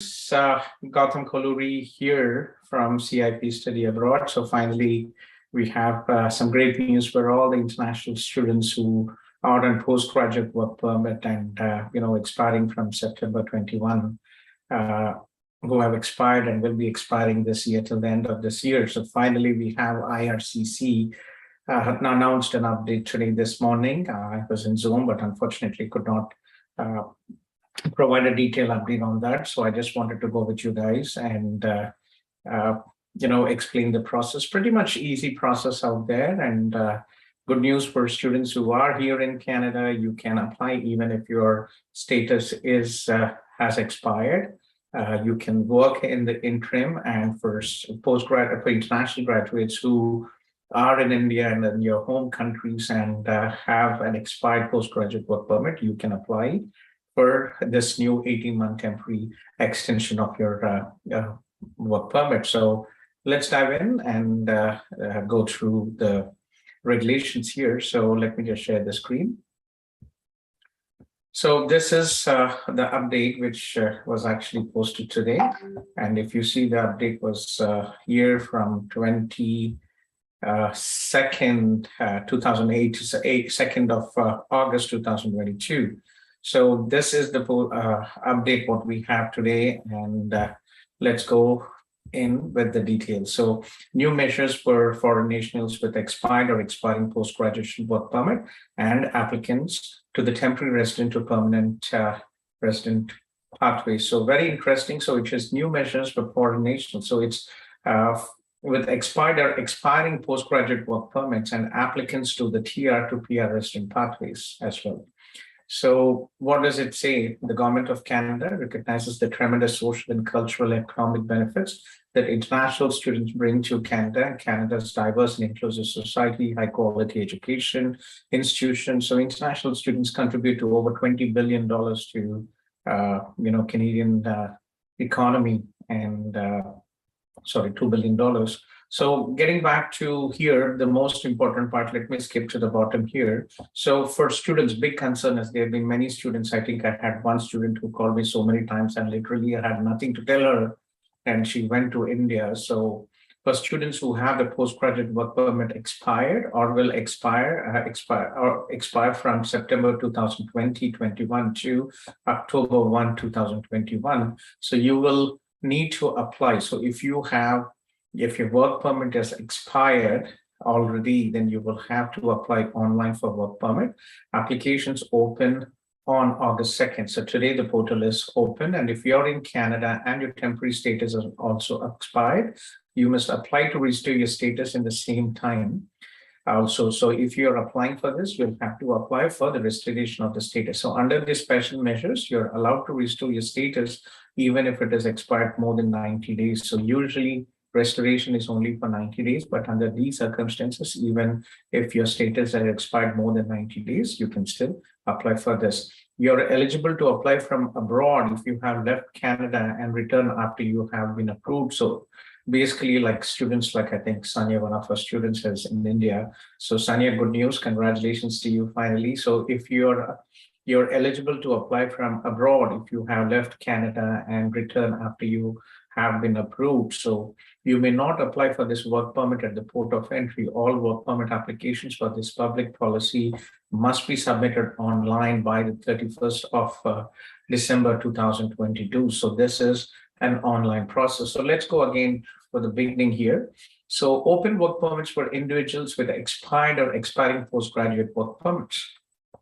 Gautham Kolluri here from CIP Study Abroad. So finally, we have some great news for all the international students who are on postgraduate work permit and expiring from September 21, who have expired and will be expiring this year till the end of this year. So finally, we have IRCC announced an update today this morning. I was in Zoom, but unfortunately could not provide a detailed update on that. So I just wanted to go with you guys and explain the process. Pretty much easy process out there, and good news for students who are here in Canada. You can apply even if your status has expired. You can work in the interim, and for international graduates who are in India and in your home countries and have an expired postgraduate work permit, you can apply for this new 18-month temporary extension of your work permit. So let's dive in and go through the regulations here. So let me just share the screen. So this is the update which was actually posted today. And if you see, the update was here from 2008, 2nd of August 2022. So this is the update what we have today, and let's go in with the details. So new measures for foreign nationals with expired or expiring post-graduation work permit and applicants to the temporary resident to permanent resident pathway. So very interesting. So it is new measures for foreign nationals. So it's with expired or expiring postgraduate work permits and applicants to the TR to PR resident pathways as well. So what does it say? The Government of Canada recognizes the tremendous social and cultural economic benefits that international students bring to Canada and Canada's diverse and inclusive society, high quality education, institutions. So international students contribute to over $20 billion to Canadian economy, and $2 billion. So getting back to here, the most important part, let me skip to the bottom here. So for students, big concern is there have been many students. I think I had one student who called me so many times and literally I had nothing to tell her, and she went to India. So for students who have the postgraduate work permit expired or will expire from September 2021 to October 1, 2021. So you will need to apply. So if your work permit is expired already, then you will have to apply online for work permit. Applications open on August 2nd. So today the portal is open, and if you're in Canada and your temporary status is also expired, you must apply to restore your status in the same time. Also, so if you're applying for this, you'll have to apply for the restoration of the status. So under the special measures, you're allowed to restore your status even if it is expired more than 90 days. So usually restoration is only for 90 days, but under these circumstances, even if your status has expired more than 90 days, you can still apply for this. You're eligible to apply from abroad if you have left Canada and return after you have been approved. So basically, like students, like I think Sanya, one of our students, is in India. So Sanya, good news, congratulations to you finally. So if you're eligible to apply from abroad if you have left Canada and return after you have been approved. So you may not apply for this work permit at the port of entry. All work permit applications for this public policy must be submitted online by the 31st of December 2022. So this is an online process. So let's go again for the beginning here. So open work permits for individuals with expired or expiring postgraduate work permits.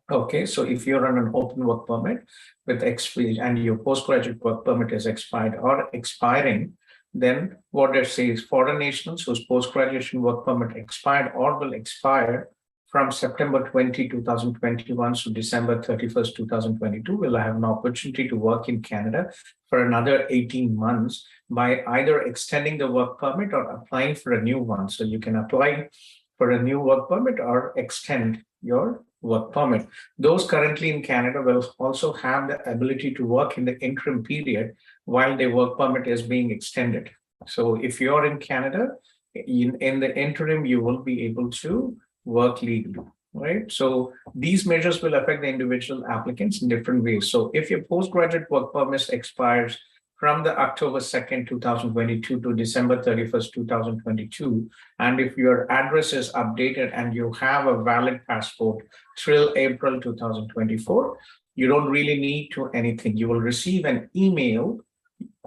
Okay, so if you're on an open work permit with expired and your postgraduate work permit is expired or expiring, then what it says, foreign nationals whose postgraduation work permit expired or will expire from September 20, 2021 to December 31st, 2022 will have an opportunity to work in Canada for another 18 months by either extending the work permit or applying for a new one. So you can apply for a new work permit or extend your work permit. Those currently in Canada will also have the ability to work in the interim period while their work permit is being extended. So if you're in Canada, in the interim, you will be able to work legally, right? So these measures will affect the individual applicants in different ways. So if your postgraduate work permit expires from the October 2nd, 2022 to December 31st, 2022. And if your address is updated and you have a valid passport till April 2024, you don't really need to anything. You will receive an email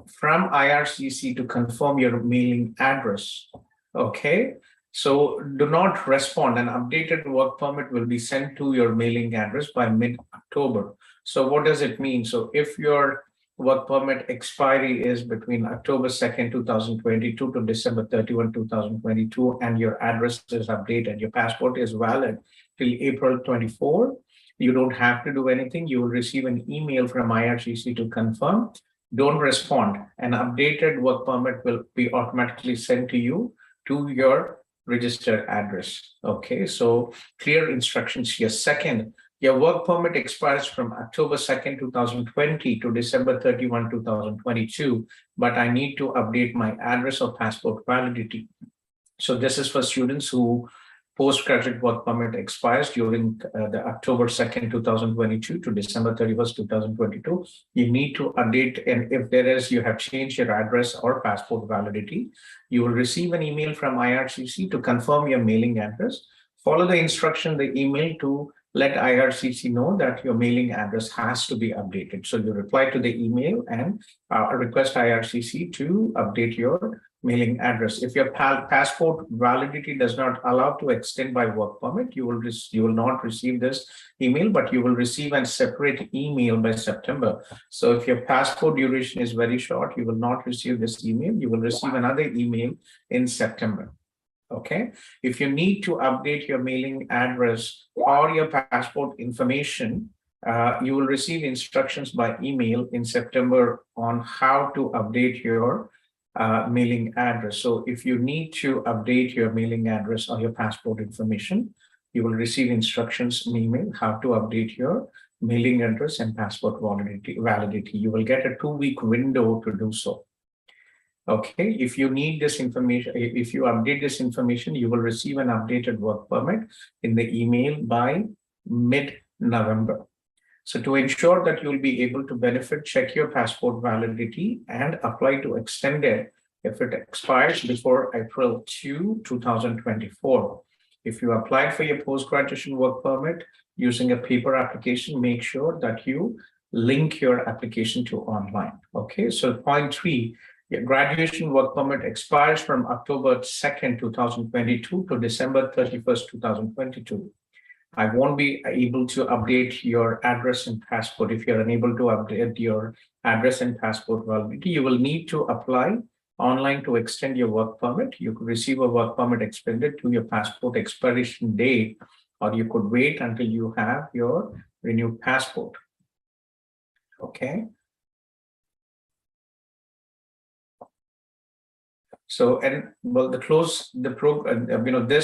from IRCC to confirm your mailing address. Okay. So do not respond. An updated work permit will be sent to your mailing address by mid-October. So what does it mean? So if your work permit expiry is between October 2nd, 2022 to December 31, 2022, and your address is updated, your passport is valid till April 24, you don't have to do anything. You will receive an email from IRCC to confirm. Don't respond. An updated work permit will be automatically sent to you to your registered address. Okay, so clear instructions here. Second, your work permit expires from October 2nd, 2020 to December 31, 2022, but I need to update my address or passport validity. So this is for students who postgraduate work permit expires during the October 2nd, 2022 to December 31st, 2022. You need to update, and if there is, you have changed your address or passport validity, you will receive an email from IRCC to confirm your mailing address. Follow the instruction, the email to let IRCC know that your mailing address has to be updated. So you reply to the email and request IRCC to update your mailing address. If your passport validity does not allow to extend by work permit, you will not receive this email, but you will receive a separate email by September. So if your passport duration is very short, you will not receive this email. You will receive another email in September. Okay, if you need to update your mailing address or your passport information, you will receive instructions by email in September on how to update your mailing address. So if you need to update your mailing address or your passport information, you will receive instructions in email how to update your mailing address and passport validity. You will get a 2-week window to do so. Okay, if you need this information, if you update this information, you will receive an updated work permit in the email by mid-November. So to ensure that you'll be able to benefit, check your passport validity and apply to extend it if it expires before April 2, 2024. If you applied for your post-graduation work permit using a paper application, make sure that you link your application to online. Okay, so point 3, your graduation work permit expires from October 2nd, 2022 to December 31st, 2022. I won't be able to update your address and passport. If you're unable to update your address and passport validity, you will need to apply online to extend your work permit. You could receive a work permit extended to your passport expiration date, or you could wait until you have your renewed passport. Okay. So, and well, this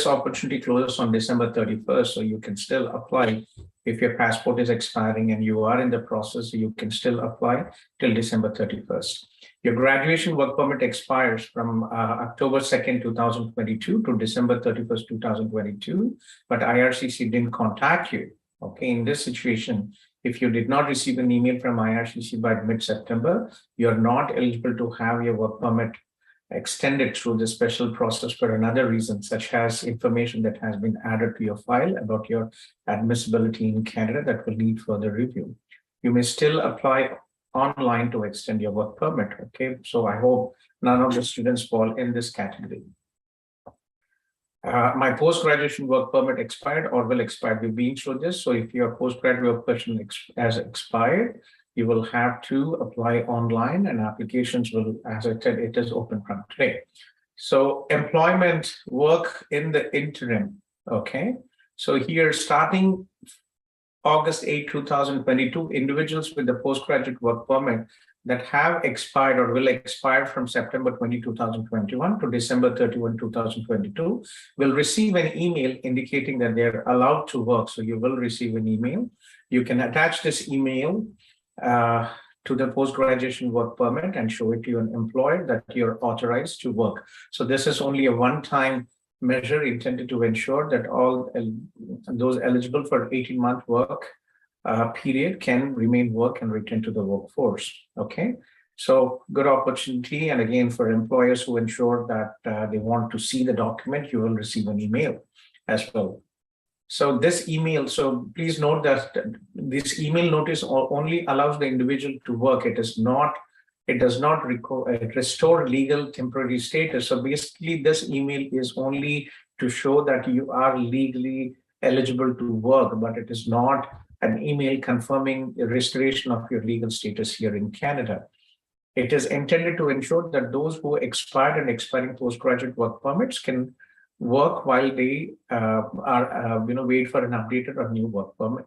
opportunity closes on December 31st, so you can still apply if your passport is expiring and you are in the process, you can still apply till December 31st. Your graduation work permit expires from October 2nd, 2022 to December 31st, 2022, but IRCC didn't contact you. Okay, in this situation, if you did not receive an email from IRCC by mid-September, you're not eligible to have your work permit extended through the special process for another reason, such as information that has been added to your file about your admissibility in Canada that will need further review. You may still apply online to extend your work permit. Okay, so I hope none of the students fall in this category. My post-graduation work permit expired or will expire. We've been through this. So if your postgraduate work permit has expired, you will have to apply online, and applications will, as I said, it is open from today. So employment work in the interim. Okay. So here, starting August 8, 2022, individuals with the postgraduate work permit that have expired or will expire from September 20, 2021 to December 31, 2022 will receive an email indicating that they're allowed to work. So you will receive an email. You can attach this email to the post-graduation work permit and show it to your employer that you're authorized to work. So this is only a one-time measure intended to ensure that all those eligible for 18-month work period can remain work and return to the workforce. Okay. So good opportunity. And again, for employers who ensure that they want to see the document, you will receive an email as well. So this email, so please note that this email notice only allows the individual to work. It does not restore legal temporary status. So basically, this email is only to show that you are legally eligible to work, but it is not an email confirming the restoration of your legal status here in Canada. It is intended to ensure that those who expired and expiring postgraduate work permits can work while they wait for an updated or new work permit.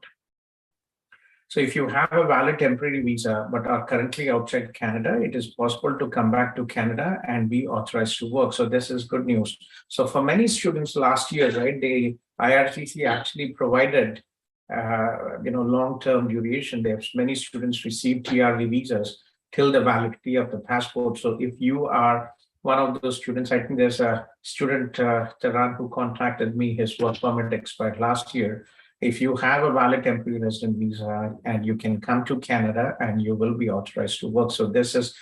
So if you have a valid temporary visa but are currently outside Canada, it is possible to come back to Canada and be authorized to work. So this is good news. So for many students last year, right, the IRCC actually provided long-term duration. Many students received TRV visas till the validity of the passport. So if you are one of those students, I think there's a student, Taran, who contacted me, his work permit expired last year. If you have a valid temporary resident visa and you can come to Canada and you will be authorized to work. So this is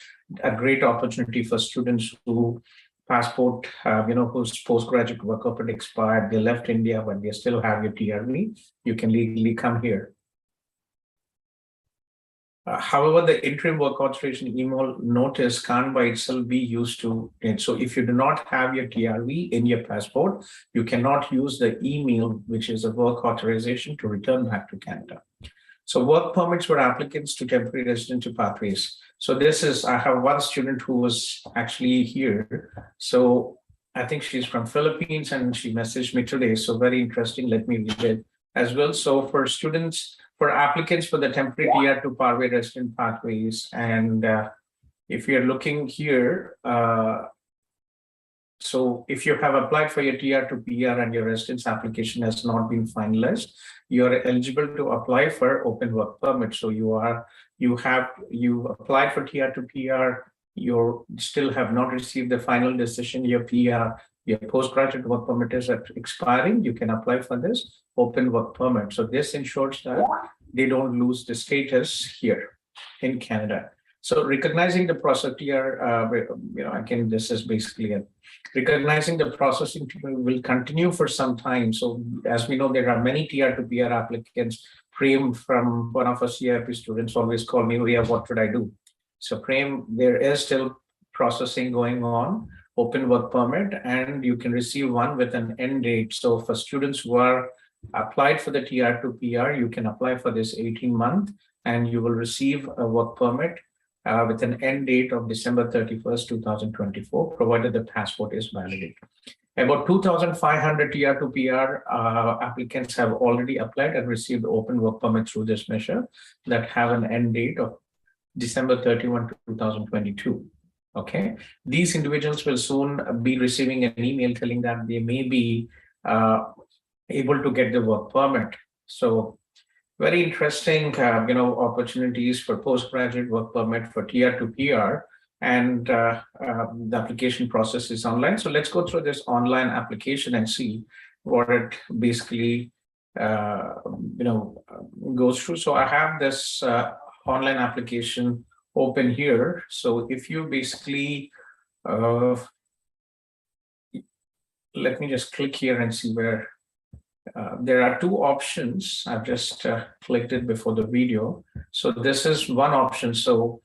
a great opportunity for students who passport, whose postgraduate work permit expired, they left India, but they still have your TRV, you can legally come here. However, the interim work authorization email notice can't by itself be used to it. So if you do not have your TRV in your passport, you cannot use the email, which is a work authorization, to return back to Canada. So work permits for applicants to temporary residential pathways. So I have one student who was actually here. So I think she's from Philippines and she messaged me today. So very interesting. Let me read it as well. So for applicants for the temporary TR to pathway resident pathways, and if you're looking here, so if you have applied for your TR to PR and your residence application has not been finalized, you're eligible to apply for open work permit. So you applied for TR to PR, you still have not received the final decision, your PR, your postgraduate work permit is expiring, you can apply for this open work permit. So this ensures that they don't lose the status here in Canada. So recognizing the process here, again, this is basically it. Recognizing the processing will continue for some time. So as we know, there are many TR to PR applicants. Prem, from one of our CIP students, always call me, what should I do? So Prem, there is still processing going on, open work permit, and you can receive one with an end date. So for students who are applied for the TR to PR, you can apply for this 18-month and you will receive a work permit with an end date of December 31st, 2024, provided the passport is valid. About 2,500 TR to PR applicants have already applied and received open work permit through this measure that have an end date of December 31, 2022. Okay, these individuals will soon be receiving an email telling that they may be able to get the work permit. So very interesting, opportunities for postgraduate work permit for TR to PR, and the application process is online. So let's go through this online application and see what it basically, goes through. So I have this online application open here. So if you basically, let me just click here and see where. There are two options. I've just clicked it before the video. So this is one option. So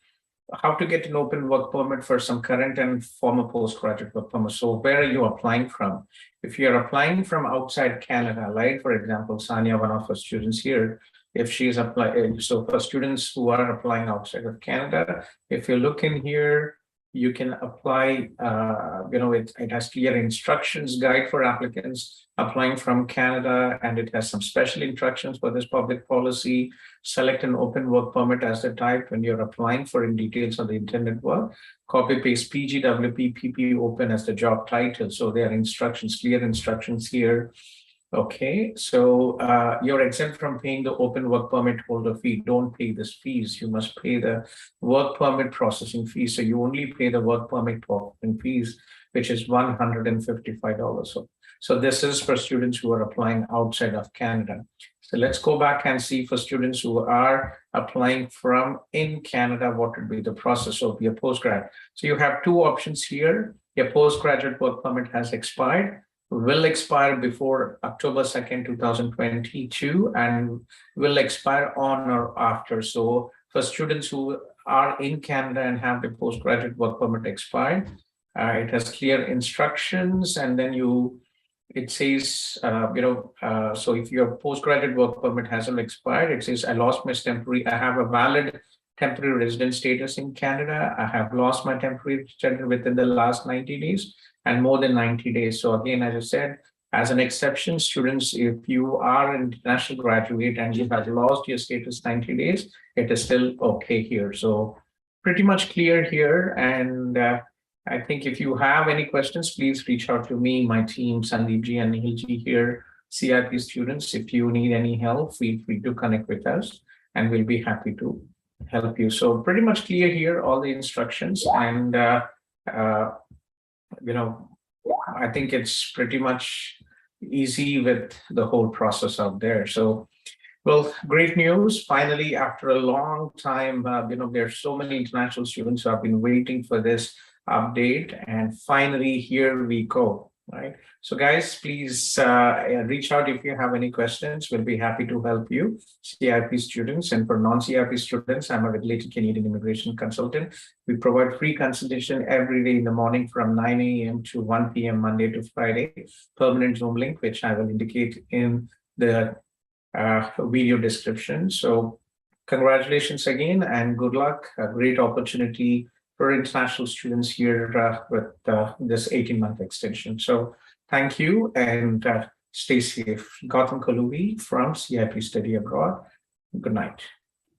how to get an open work permit for some current and former postgraduate work permit. So where are you applying from? If you're applying from outside Canada, like for example, Sanya, one of our students here, if she's applying, so for students who are applying outside of Canada, if you look in here, you can apply, it has clear instructions guide for applicants applying from Canada, and it has some special instructions for this public policy. Select an open work permit as the type when you're applying for in details of the intended work. Copy paste PGWP PP open as the job title. So there are instructions, clear instructions here. Okay, so you're exempt from paying the open work permit holder fee. Don't pay this fees. You must pay the work permit processing fee. So you only pay the work permit processing fees, which is $155. So this is for students who are applying outside of Canada. So let's go back and see for students who are applying from in Canada, what would be the process of your postgrad. So you have two options here. Your postgraduate work permit has expired, will expire before October 2nd, 2022, and will expire on or after. So for students who are in Canada and have the postgraduate work permit expired, it has clear instructions, and then it says, so if your postgraduate work permit hasn't expired, it says, I have a valid temporary resident status in Canada. I have lost my temporary status within the last 90 days and more than 90 days. So again, as I said, as an exception, students, if you are an international graduate and you have lost your status 90 days, it is still okay here. So pretty much clear here. And I think if you have any questions, please reach out to me, my team, Sandeep ji and Nihil ji here, CIP students. If you need any help, feel free to connect with us and we'll be happy to help you. So pretty much clear here, all the instructions. And, I think it's pretty much easy with the whole process out there. So, well, great news. Finally, after a long time, there's so many international students who have been waiting for this update, and finally here we go, right? So guys, please reach out if you have any questions. We'll be happy to help you, CIP students. And for non-CIP students, I'm a regulated Canadian immigration consultant. We provide free consultation every day in the morning from 9 a.m. to 1 p.m. Monday to Friday, permanent Zoom link, which I will indicate in the video description. So congratulations again and good luck. A great opportunity for international students here with this 18-month extension. So thank you and stay safe. Gautham Kolluri from CIP Study Abroad. Good night.